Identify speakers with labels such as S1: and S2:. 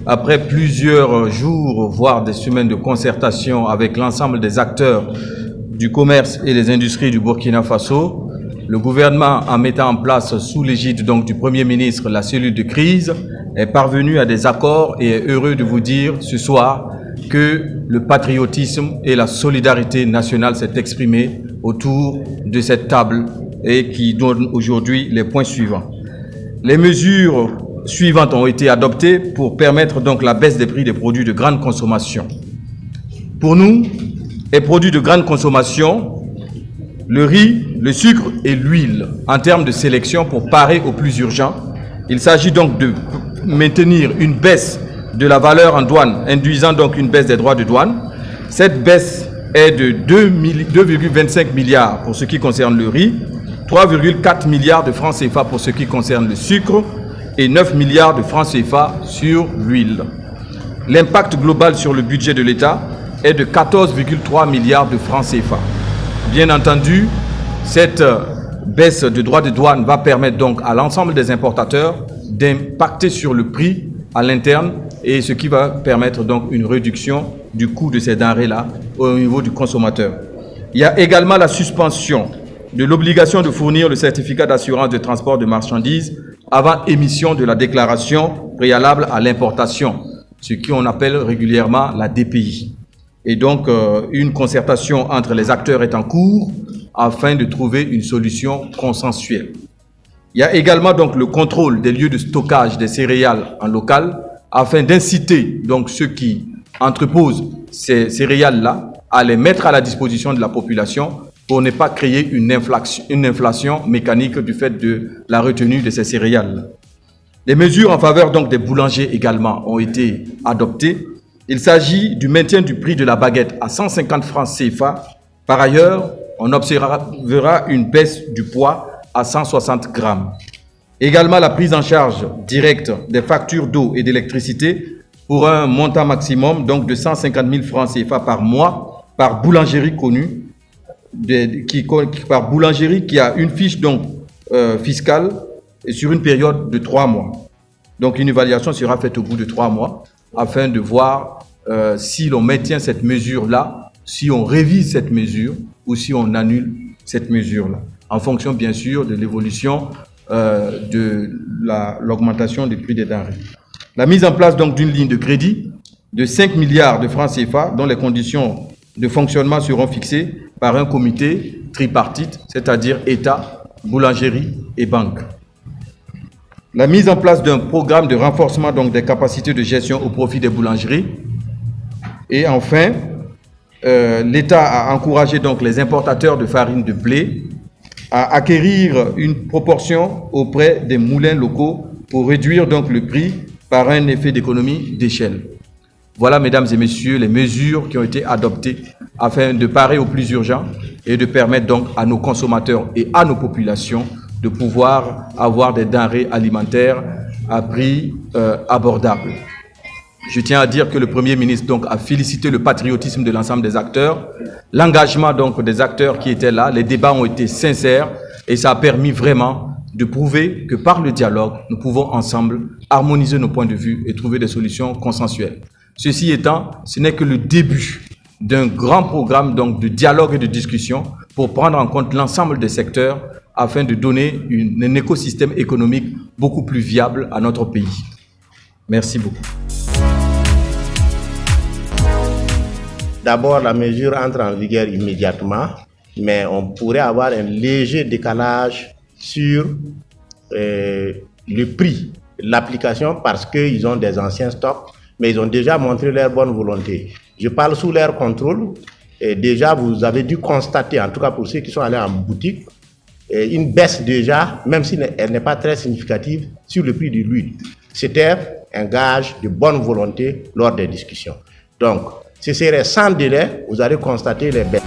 S1: après plusieurs jours, voire des semaines de concertation avec l'ensemble des acteurs du commerce et des industries du Burkina Faso, le gouvernement, en mettant en place sous l'égide donc du Premier ministre la cellule de crise, est parvenu à des accords et est heureux de vous dire ce soir que le patriotisme et la solidarité nationale s'est exprimé autour de cette table et qui donne aujourd'hui les points suivants. Les mesures suivantes ont été adoptées pour permettre donc la baisse des prix des produits de grande consommation. Pour nous, les produits de grande consommation, le riz, le sucre et l'huile, en termes de sélection pour parer au plus urgent, il s'agit donc de maintenir une baisse de la valeur en douane, induisant donc une baisse des droits de douane. Cette baisse est de 2,25 milliards pour ce qui concerne le riz, 3,4 milliards de francs CFA pour ce qui concerne le sucre et 9 milliards de francs CFA sur l'huile. L'impact global sur le budget de l'État est de 14,3 milliards de francs CFA. Bien entendu, cette baisse de droits de douane va permettre donc à l'ensemble des importateurs d'impacter sur le prix à l'interne et ce qui va permettre donc une réduction du coût de ces denrées-là au niveau du consommateur. Il y a également la suspension de l'obligation de fournir le certificat d'assurance de transport de marchandises avant émission de la déclaration préalable à l'importation, ce qu'on appelle régulièrement la DPI. Et donc, une concertation entre les acteurs est en cours afin de trouver une solution consensuelle. Il y a également donc le contrôle des lieux de stockage des céréales en local afin d'inciter donc ceux qui entreposent ces céréales-là à les mettre à la disposition de la population pour ne pas créer une inflation mécanique du fait de la retenue de ces céréales. Les mesures en faveur donc des boulangers également ont été adoptées. Il s'agit du maintien du prix de la baguette à 150 francs CFA. Par ailleurs, on observera une baisse du poids à 160 grammes. Également la prise en charge directe des factures d'eau et d'électricité pour un montant maximum donc de 150 000 francs CFA par mois par boulangerie connue, par boulangerie qui a une fiche donc fiscale et sur une période de 3 mois. Donc une évaluation sera faite au bout de 3 mois afin de voir si l'on maintient cette mesure-là, si on révise cette mesure ou si on annule cette mesure-là, en fonction bien sûr de l'évolution de l'augmentation des prix des denrées. La mise en place donc d'une ligne de crédit de 5 milliards de francs CFA dont les conditions de fonctionnement seront fixées par un comité tripartite, c'est-à-dire État, boulangerie et banque. La mise en place d'un programme de renforcement donc des capacités de gestion au profit des boulangeries. Et enfin, l'État a encouragé donc les importateurs de farine de blé à acquérir une proportion auprès des moulins locaux pour réduire donc le prix par un effet d'économie d'échelle. Voilà, mesdames et messieurs, les mesures qui ont été adoptées afin de parer au plus urgent et de permettre donc à nos consommateurs et à nos populations de pouvoir avoir des denrées alimentaires à prix abordables. Je tiens à dire que le Premier ministre donc a félicité le patriotisme de l'ensemble des acteurs, l'engagement donc des acteurs qui étaient là, les débats ont été sincères et ça a permis vraiment de prouver que par le dialogue, nous pouvons ensemble harmoniser nos points de vue et trouver des solutions consensuelles. Ceci étant, ce n'est que le début d'un grand programme donc de dialogue et de discussion pour prendre en compte l'ensemble des secteurs afin de donner un écosystème économique beaucoup plus viable à notre pays. Merci beaucoup.
S2: D'abord, la mesure entre en vigueur immédiatement, mais on pourrait avoir un léger décalage sur le prix, l'application, parce qu'ils ont des anciens stocks, mais ils ont déjà montré leur bonne volonté. Je parle sous leur contrôle, et déjà vous avez dû constater, en tout cas pour ceux qui sont allés en boutique, une baisse déjà, même si elle n'est pas très significative, sur le prix de l'huile. C'était un gage de bonne volonté lors des discussions. Donc, ce serait sans délai, vous allez constater les baisses.